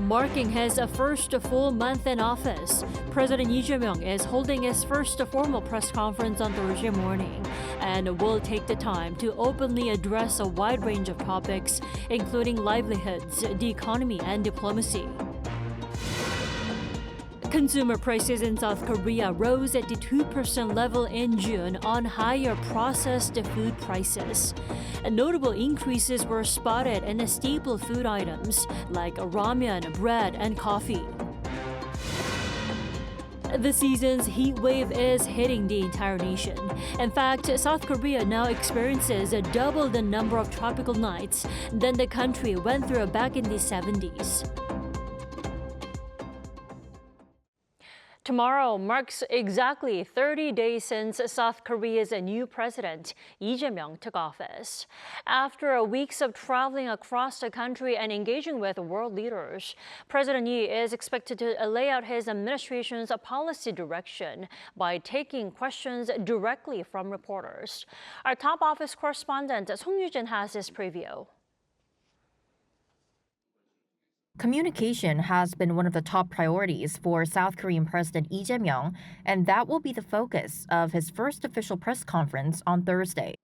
Marking his first full month in office, President Lee Jae-myung is holding his first formal press conference on Thursday morning and will take the time to openly address a wide range of topics, including livelihoods, the economy, and diplomacy. Consumer prices in South Korea rose at the 2% level in June on higher processed food prices. Notable increases were spotted in staple food items like ramyeon, bread, and coffee. The season's heat wave is hitting the entire nation. In fact, South Korea now experiences double the number of tropical nights than the country went through back in the 70s. Tomorrow marks exactly 30 days since South Korea's new president, Lee Jae-myung, took office. After weeks of traveling across the country and engaging with world leaders, President Lee is expected to lay out his administration's policy direction by taking questions directly from reporters. Our top office correspondent, Song Yoo-jin, has this preview. Communication has been one of the top priorities for South Korean President Lee Jae-myung, and that will be the focus of his first official press conference on Thursday.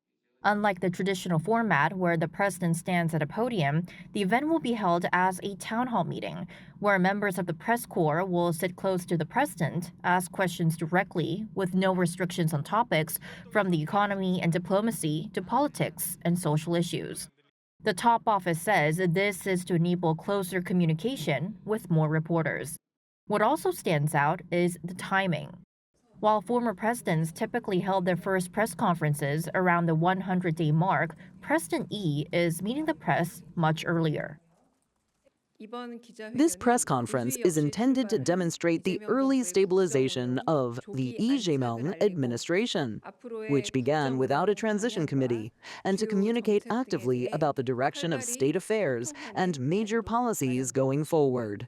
Unlike the traditional format where the president stands at a podium, the event will be held as a town hall meeting, where members of the press corps will sit close to the president, ask questions directly, with no restrictions on topics from the economy and diplomacy to politics and social issues. The top office says this is to enable closer communication with more reporters. What also stands out is the timing. While former presidents typically held their first press conferences around the 100-day mark, President Lee is meeting the press much earlier. This press conference is intended to demonstrate the early stabilization of the Lee Jae-myung administration, which began without a transition committee, and to communicate actively about the direction of state affairs and major policies going forward.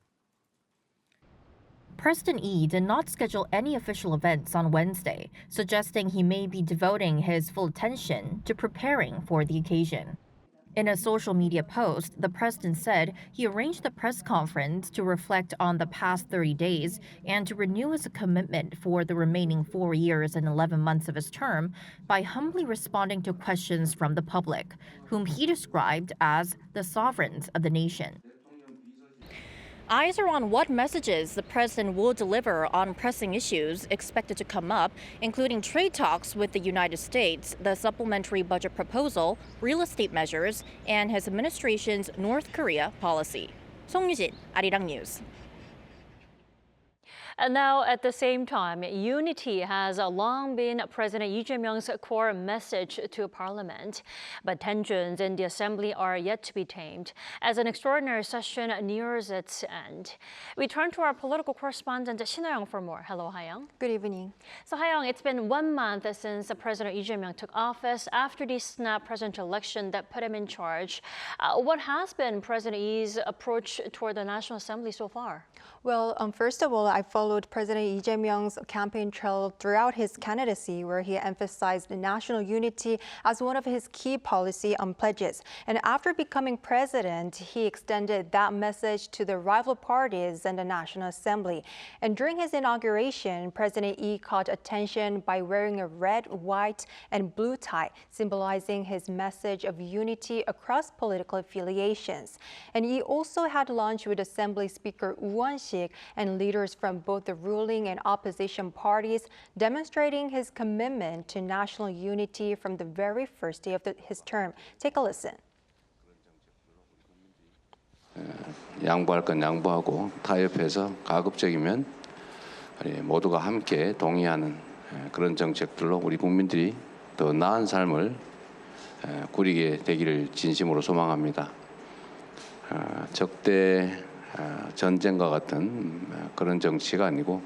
President Lee did not schedule any official events on Wednesday, suggesting he may be devoting his full attention to preparing for the occasion. In a social media post, the president said he arranged the press conference to reflect on the past 30 days and to renew his commitment for the remaining 4 years and 11 months of his term by humbly responding to questions from the public, whom he described as the sovereigns of the nation. Eyes are on what messages the president will deliver on pressing issues expected to come up, including trade talks with the United States, the supplementary budget proposal, real estate measures, and his administration's North Korea policy. Song Yoo-jin, Arirang News. And now, at the same time, unity has long been President Lee Jae-myung's core message to Parliament. But tensions in the Assembly are yet to be tamed as an extraordinary session nears its end. We turn to our political correspondent, Shin-young, for more. Hello, Ha-young. Good evening. So, Ha-young, it's been 1 month since President Lee Jae-myung took office after the snap presidential election that put him in charge. What has been President Lee's approach toward the National Assembly so far? Well, first of all, I followed President Lee Jae-myung's campaign trail throughout his candidacy, where he emphasized national unity as one of his key policy pledges. And after becoming president, he extended that message to the rival parties and the National Assembly. And during his inauguration, President Lee caught attention by wearing a red, white, and blue tie, symbolizing his message of unity across political affiliations. And he also had lunch with Assembly Speaker Woo Won-sik and leaders from both the ruling and opposition parties, demonstrating his commitment to national unity from the very first day of his term. Take a listen. 양보할 건 양보하고 타협해서 가급적이면 모두가 함께 동의하는 그런 정책들로 우리 국민들이 더 나은 삶을 꾸리게 되기를 진심으로 소망합니다. 적대 전쟁과 같은 그런 정치가 아니고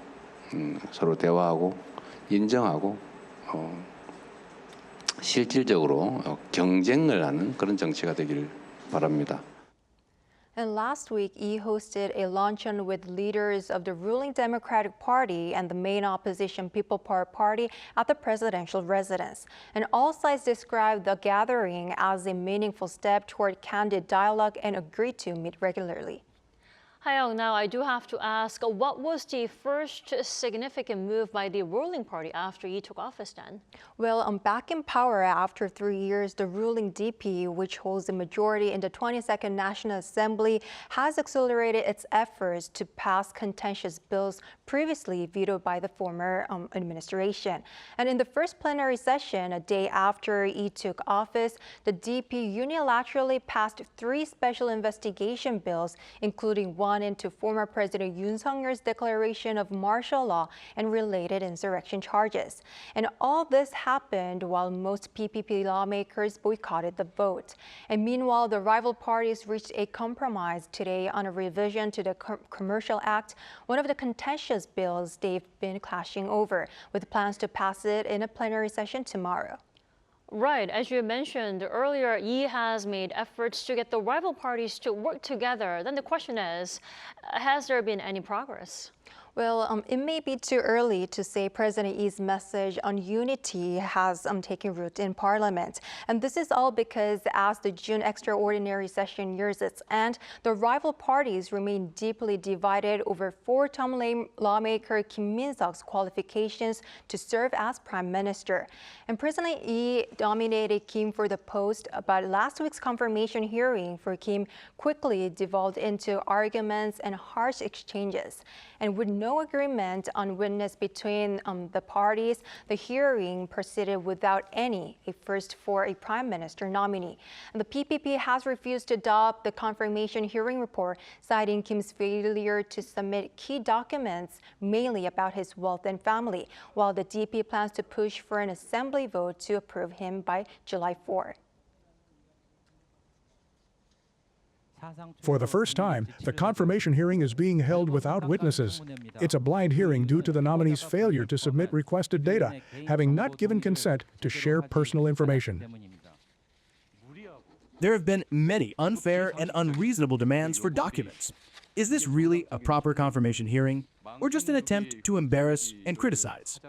서로 대화하고 인정하고 실질적으로 경쟁을 하는 그런 정치가 되기를 바랍니다. And last week, he hosted a luncheon with leaders of the ruling Democratic Party and the main opposition People Power Party at the presidential residence. And all sides described the gathering as a meaningful step toward candid dialogue and agreed to meet regularly. Hayoung, now I do have to ask, what was the first significant move by the ruling party after Lee took office then? Well, back in power after 3 years, the ruling DP, which holds the majority in the 22nd National Assembly, has accelerated its efforts to pass contentious bills previously vetoed by the former administration. And in the first plenary session, a day after Lee took office, the DP unilaterally passed 3 special investigation bills, including one into former President Yoon Suk-yeol's declaration of martial law and related insurrection charges. And all this happened while most PPP lawmakers boycotted the vote. And meanwhile, the rival parties reached a compromise today on a revision to the Commercial Act, one of the contentious bills they've been clashing over, with plans to pass it in a plenary session tomorrow. Right, as you mentioned earlier, Lee has made efforts to get the rival parties to work together. Then the question is, has there been any progress? Well, it may be too early to say President Lee's message on unity has taken root in Parliament. And this is all because as the June extraordinary session nears its end, the rival parties remain deeply divided over four-term lawmaker Kim Min-seok's qualifications to serve as Prime Minister. And President Lee nominated Kim for the post, but last week's confirmation hearing for Kim quickly devolved into arguments and harsh exchanges. And with no agreement on witness between the parties, the hearing proceeded without a first for a prime minister nominee. And the PPP has refused to adopt the confirmation hearing report, citing Kim's failure to submit key documents, mainly about his wealth and family, while the DP plans to push for an assembly vote to approve him by July 4. For the first time, the confirmation hearing is being held without witnesses. It's a blind hearing due to the nominee's failure to submit requested data, having not given consent to share personal information. There have been many unfair and unreasonable demands for documents. Is this really a proper confirmation hearing, or just an attempt to embarrass and criticize?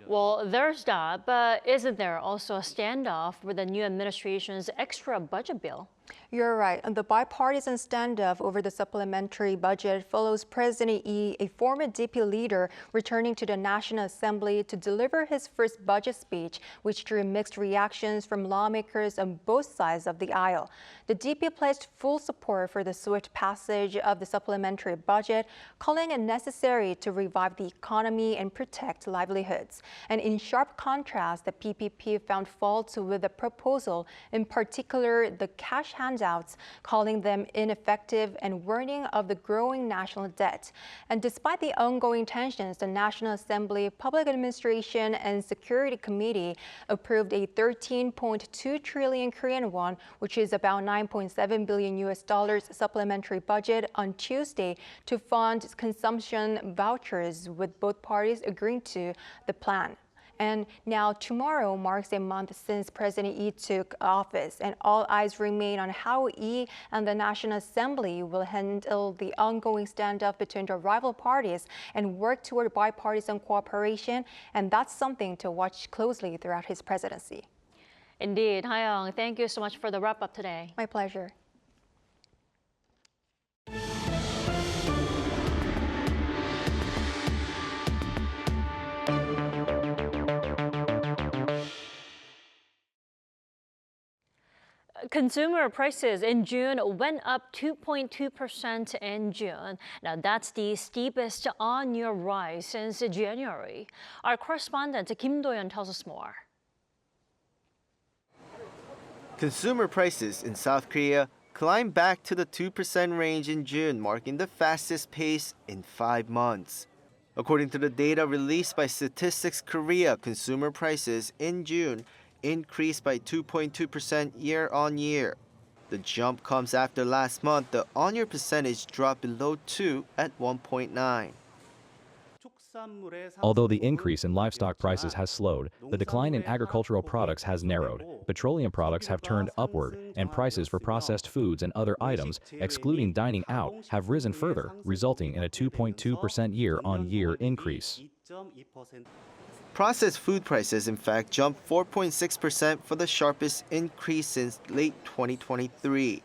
Well, there's that, but isn't there also a standoff with the new administration's extra budget bill? You're right. The bipartisan standoff over the supplementary budget follows President Lee, a former DP leader, returning to the National Assembly to deliver his first budget speech, which drew mixed reactions from lawmakers on both sides of the aisle. The DP pledged full support for the swift passage of the supplementary budget, calling it necessary to revive the economy and protect livelihoods. And in sharp contrast, the PPP found fault with the proposal, in particular the cash handouts, calling them ineffective and warning of the growing national debt. And despite the ongoing tensions, the National Assembly Public Administration and Security Committee approved a 13.2 trillion Korean won, which is about $9.7 billion supplementary budget on Tuesday to fund consumption vouchers, with both parties agreeing to the plan. And now tomorrow marks a month since President Lee took office, and all eyes remain on how Lee and the National Assembly will handle the ongoing standoff between the rival parties and work toward bipartisan cooperation. And that's something to watch closely throughout his presidency. Indeed. Hayoung, thank you so much for the wrap-up today. My pleasure. Consumer prices in June went up 2.2% in June. Now, that's the steepest on-year rise since January. Our correspondent Kim Do-yeon tells us more. Consumer prices in South Korea climbed back to the 2% range in June, marking the fastest pace in 5 months. According to the data released by Statistics Korea, consumer prices in June increased by 2.2% year-on-year. The jump comes after last month the on-year percentage dropped below 2 at 1.9. Although the increase in livestock prices has slowed, the decline in agricultural products has narrowed. Petroleum products have turned upward, and prices for processed foods and other items, excluding dining out, have risen further, resulting in a 2.2% year-on-year increase. Processed food prices, in fact, jumped 4.6% for the sharpest increase since late 2023.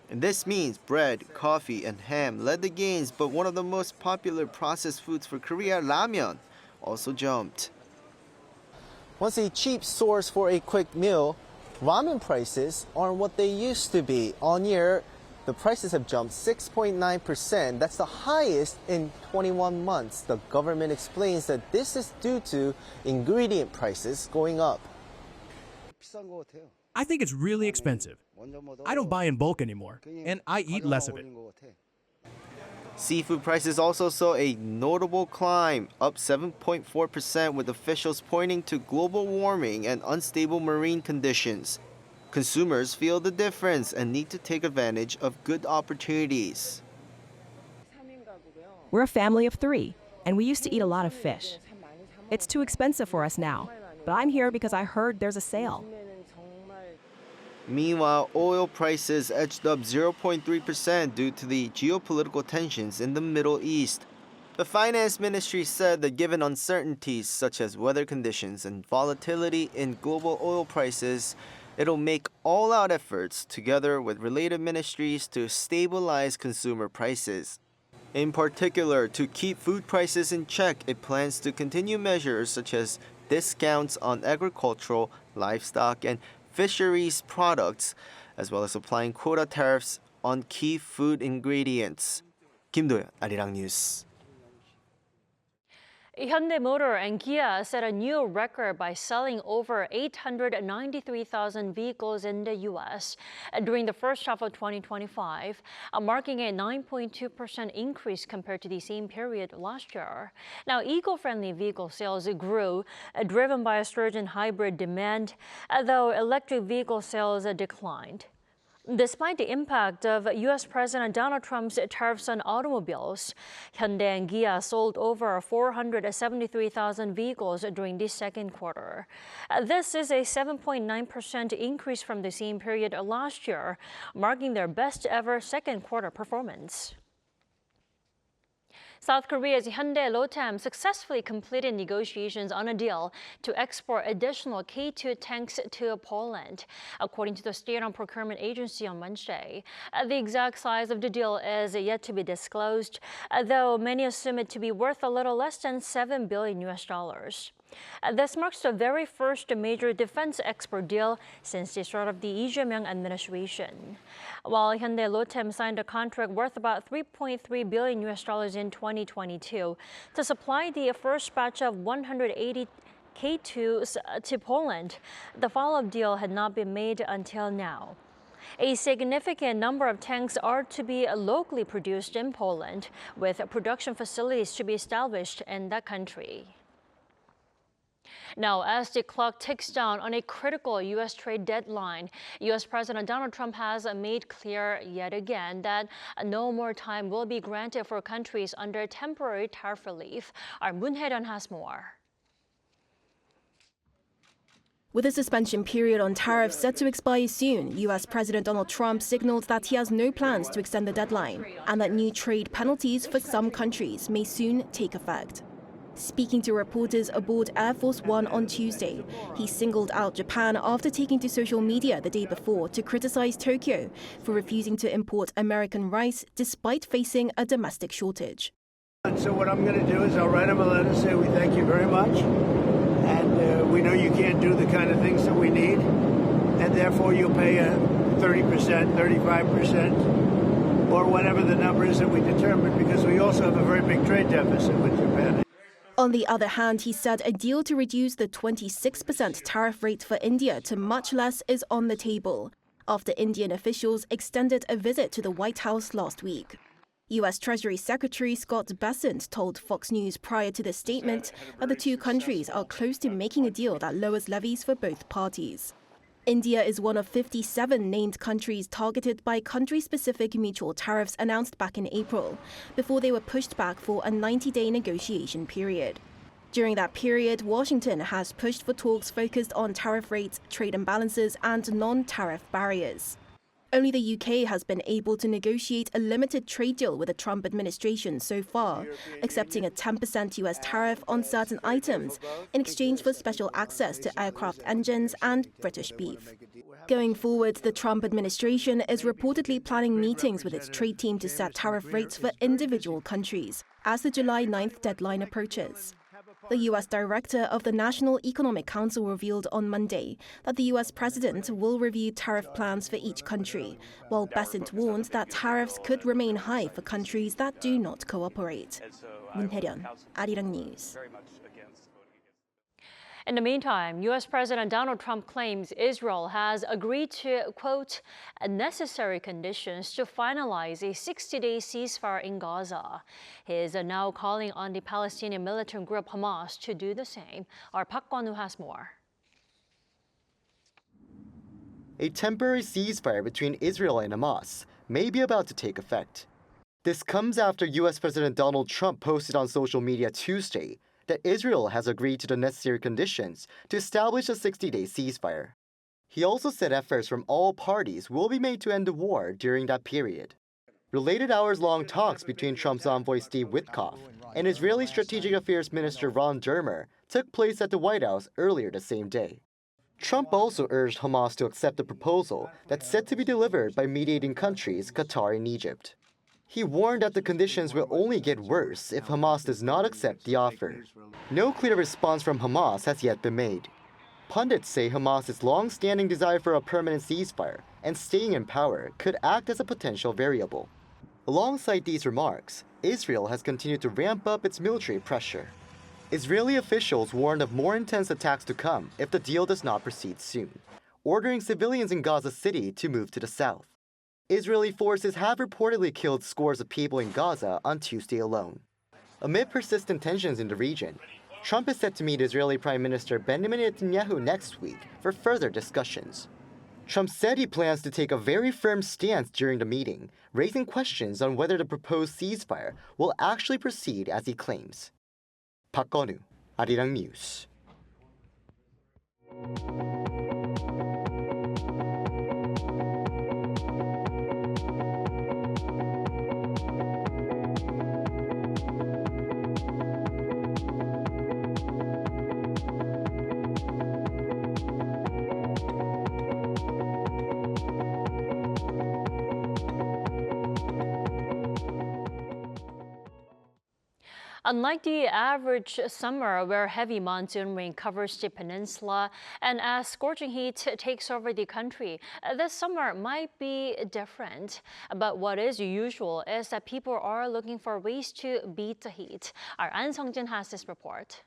And this means bread, coffee, and ham led the gains, but one of the most popular processed foods for Korea, ramyeon, also jumped. Once a cheap source for a quick meal, ramen prices aren't what they used to be. On year, the prices have jumped 6.9%. That's the highest in 21 months. The government explains that this is due to ingredient prices going up. I think it's really expensive. I don't buy in bulk anymore, and I eat less of it. Seafood prices also saw a notable climb, up 7.4%, with officials pointing to global warming and unstable marine conditions. Consumers feel the difference and need to take advantage of good opportunities. We're a family of 3, and we used to eat a lot of fish. It's too expensive for us now, but I'm here because I heard there's a sale. Meanwhile, oil prices edged up 0.3% due to the geopolitical tensions in the Middle East. The finance ministry said that given uncertainties such as weather conditions and volatility in global oil prices, it'll make all-out efforts together with related ministries to stabilize consumer prices. In particular, to keep food prices in check, it plans to continue measures such as discounts on agricultural, livestock, and fisheries products, as well as applying quota tariffs on key food ingredients. Kim Do-yeon, Arirang News. Hyundai Motor and Kia set a new record by selling over 893,000 vehicles in the U.S. during the first half of 2025, marking a 9.2% increase compared to the same period last year. Now, eco-friendly vehicle sales grew, driven by a surge in hybrid demand, though electric vehicle sales declined. Despite the impact of U.S. President Donald Trump's tariffs on automobiles, Hyundai and Kia sold over 473,000 vehicles during the second quarter. This is a 7.9% increase from the same period last year, marking their best ever second quarter performance. South Korea's Hyundai Rotem successfully completed negotiations on a deal to export additional K2 tanks to Poland, according to the state-owned procurement agency on Wednesday. The exact size of the deal is yet to be disclosed, though many assume it to be worth a little less than $7 billion. This marks the very first major defense export deal since the start of the Lee Jae-myung administration. While Hyundai Rotem signed a contract worth about $3.3 billion in 2022 to supply the first batch of 180 K2s to Poland, the follow-up deal had not been made until now. A significant number of tanks are to be locally produced in Poland, with production facilities to be established in that country. Now, as the clock ticks down on a critical U.S. trade deadline, U.S. President Donald Trump has made clear yet again that no more time will be granted for countries under temporary tariff relief. Our Moon Hae-ryun has more. With a suspension period on tariffs set to expire soon, U.S. President Donald Trump signaled that he has no plans to extend the deadline and that new trade penalties for some countries may soon take effect. Speaking to reporters aboard Air Force One on Tuesday, he singled out Japan after taking to social media the day before to criticize Tokyo for refusing to import American rice despite facing a domestic shortage. And so what I'm going to do is I'll write him a letter, say we thank you very much, and we know you can't do the kind of things that we need, and therefore you'll pay a 30%, 35%, or whatever the number is that we determine, because we also have a very big trade deficit with Japan. On the other hand, he said a deal to reduce the 26% tariff rate for India to much less is on the table, after Indian officials extended a visit to the White House last week. U.S. Treasury Secretary Scott Bessent told Fox News prior to the statement that the two countries are close to making a deal that lowers levies for both parties. India is one of 57 named countries targeted by country-specific mutual tariffs announced back in April, before they were pushed back for a 90-day negotiation period. During that period, Washington has pushed for talks focused on tariff rates, trade imbalances, and non-tariff barriers. Only the UK has been able to negotiate a limited trade deal with the Trump administration so far, accepting a 10% US tariff on certain items in exchange for special access to aircraft engines and British beef. Going forward, the Trump administration is reportedly planning meetings with its trade team to set tariff rates for individual countries as the July 9th deadline approaches. The U.S. director of the National Economic Council revealed on Monday that the U.S. president will review tariff plans for each country, while Besant warned that tariffs could remain high for countries that do not cooperate. Moon-Hae-ryun, Arirang News. In the meantime, U.S. President Donald Trump claims Israel has agreed to, quote, necessary conditions to finalize a 60-day ceasefire in Gaza. He is now calling on the Palestinian militant group Hamas to do the same. Our Park Kwon-woo has more. A temporary ceasefire between Israel and Hamas may be about to take effect. This comes after U.S. President Donald Trump posted on social media Tuesday that Israel has agreed to the necessary conditions to establish a 60-day ceasefire. He also said efforts from all parties will be made to end the war during that period. Related hours-long talks between Trump's envoy Steve Witkoff and Israeli Strategic Affairs Minister Ron Dermer took place at the White House earlier the same day. Trump also urged Hamas to accept the proposal that's set to be delivered by mediating countries Qatar and Egypt. He warned that the conditions will only get worse if Hamas does not accept the offer. No clear response from Hamas has yet been made. Pundits say Hamas's long-standing desire for a permanent ceasefire and staying in power could act as a potential variable. Alongside these remarks, Israel has continued to ramp up its military pressure. Israeli officials warned of more intense attacks to come if the deal does not proceed soon, ordering civilians in Gaza City to move to the south. Israeli forces have reportedly killed scores of people in Gaza on Tuesday alone. Amid persistent tensions in the region, Trump is set to meet Israeli Prime Minister Benjamin Netanyahu next week for further discussions. Trump said he plans to take a very firm stance during the meeting, raising questions on whether the proposed ceasefire will actually proceed as he claims. Park Kwon-woo, Arirang News. Unlike the average summer where heavy monsoon rain covers the peninsula and as scorching heat takes over the country, this summer might be different. But what is usual is that people are looking for ways to beat the heat. Our An Sung-jin has this report.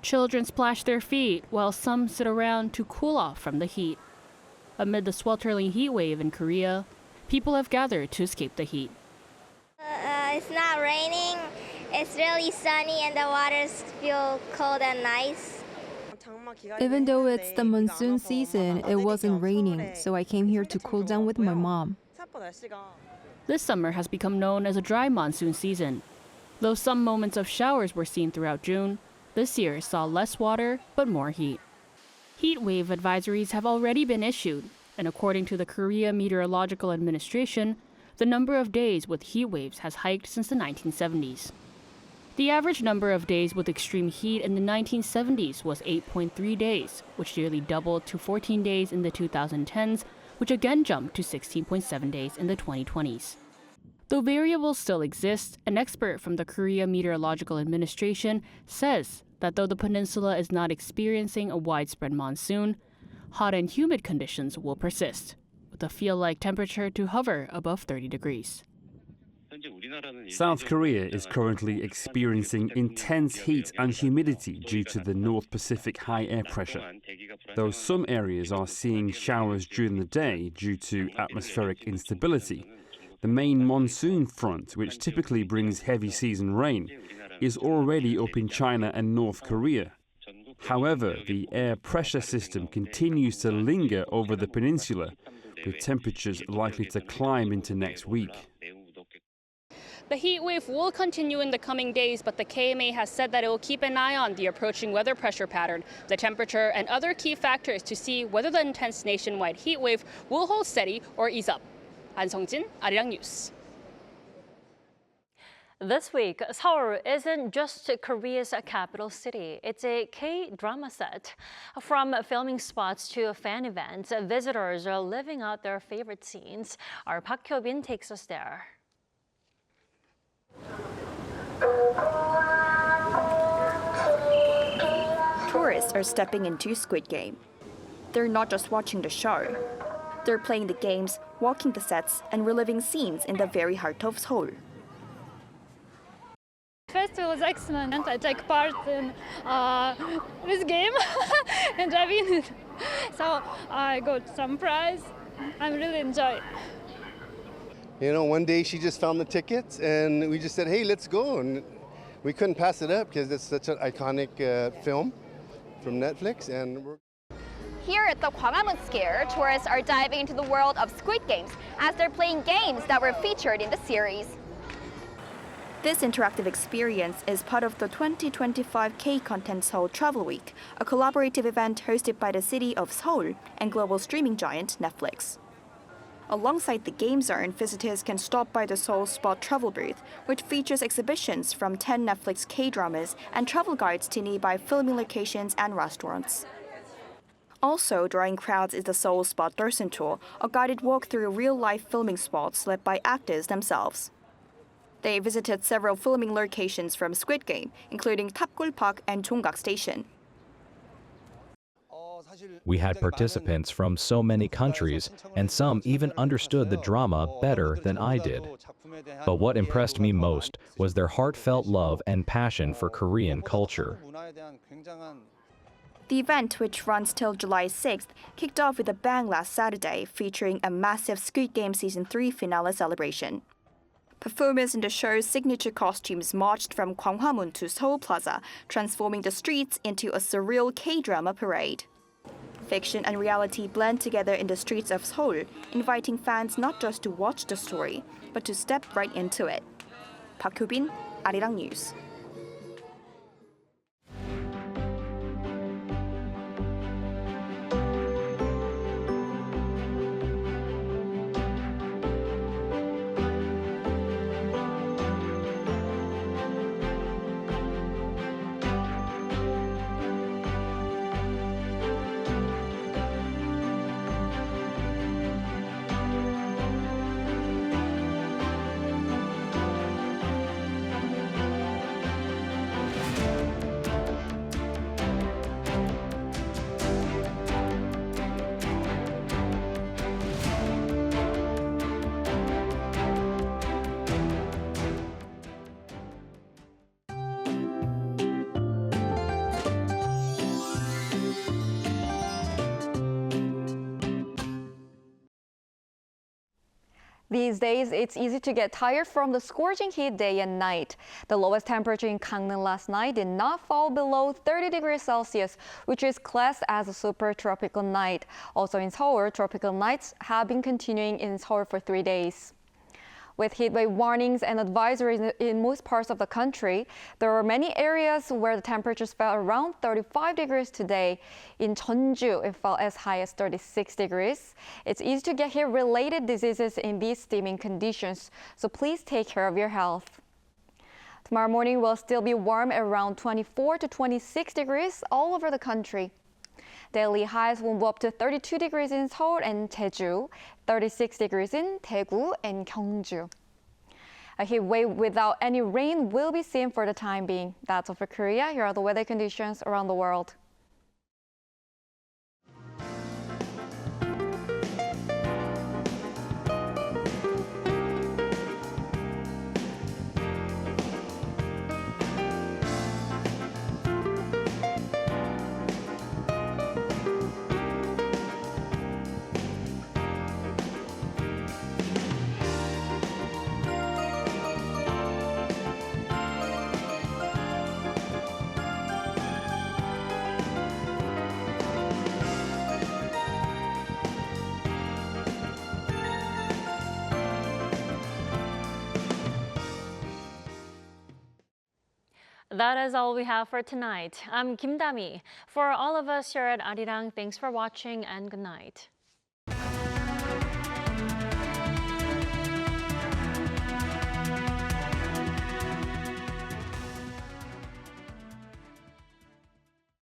Children splash their feet while some sit around to cool off from the heat. Amid the sweltering heat wave in Korea, people have gathered to escape the heat. It's not raining, it's really sunny and the waters feel cold and nice. Even though it's the monsoon season, it wasn't raining, so I came here to cool down with my mom. This summer has become known as a dry monsoon season. Though some moments of showers were seen throughout June, this year saw less water but more heat. Heat wave advisories have already been issued, and according to the Korea Meteorological Administration, the number of days with heat waves has hiked since the 1970s. The average number of days with extreme heat in the 1970s was 8.3 days, which nearly doubled to 14 days in the 2010s, which again jumped to 16.7 days in the 2020s. Though variables still exist, an expert from the Korea Meteorological Administration says that though the peninsula is not experiencing a widespread monsoon, hot and humid conditions will persist, with a feel-like temperature to hover above 30 degrees. South Korea is currently experiencing intense heat and humidity due to the North Pacific high air pressure. Though some areas are seeing showers during the day due to atmospheric instability, the main monsoon front, which typically brings heavy season rain, is already up in China and North Korea. However, the air pressure system continues to linger over the peninsula, with temperatures likely to climb into next week. The heat wave will continue in the coming days, but the KMA has said that it will keep an eye on the approaching weather pressure pattern, the temperature, and other key factors to see whether the intense nationwide heat wave will hold steady or ease up. An Sung-jin, Arirang News. This week, Seoul isn't just Korea's capital city. It's a K-drama set. From filming spots to fan events, visitors are living out their favorite scenes. Our Park Hyo-bin takes us there. Tourists are stepping into Squid Game. They're not just watching the show. They're playing the games, walking the sets, and reliving scenes in the very heart of Seoul. Festival was excellent, and I take part in this game and I win it. So I got some prize. I really enjoy it. You know, one day she just found the tickets and we just said, hey, let's go. And we couldn't pass it up because it's such an iconic film from Netflix. Here at the Gwanghwamun Square, tourists are diving into the world of Squid Games as they're playing games that were featured in the series. This interactive experience is part of the 2025 K-Content Seoul Travel Week, a collaborative event hosted by the city of Seoul and global streaming giant Netflix. Alongside the game zone, visitors can stop by the Seoul Spot travel booth, which features exhibitions from 10 Netflix K-dramas and travel guides to nearby filming locations and restaurants. Also drawing crowds is the Seoul Spot Dorsen Tour, a guided walk through real-life filming spots led by actors themselves. They visited several filming locations from Squid Game, including Tapgul Park and Jonggak Station. We had participants from so many countries, and some even understood the drama better than I did. But what impressed me most was their heartfelt love and passion for Korean culture. The event, which runs till July 6th, kicked off with a bang last Saturday, featuring a massive Squid Game Season 3 finale celebration. Performers in the show's signature costumes marched from Gwanghwamun to Seoul Plaza, transforming the streets into a surreal K-drama parade. Fiction and reality blend together in the streets of Seoul, inviting fans not just to watch the story, but to step right into it. Park Hyo-bin, Arirang News. These days, it's easy to get tired from the scorching heat day and night. The lowest temperature in Gangneung last night did not fall below 30 degrees Celsius, which is classed as a super tropical night. Also in Seoul, tropical nights have been continuing in Seoul for 3 days. With heat wave warnings and advisories in most parts of the country, there are many areas where the temperatures fell around 35 degrees today. In Jeonju, it fell as high as 36 degrees. It's easy to get heat-related diseases in these steaming conditions, so please take care of your health. Tomorrow morning will still be warm around 24 to 26 degrees all over the country. Daily highs will go up to 32 degrees in Seoul and Jeju, 36 degrees in Daegu and Gyeongju. A heat wave without any rain will be seen for the time being. That's all for Korea. Here are the weather conditions around the world. That is all we have for tonight. I'm Kim Dami. For all of us here at Arirang, thanks for watching and good night.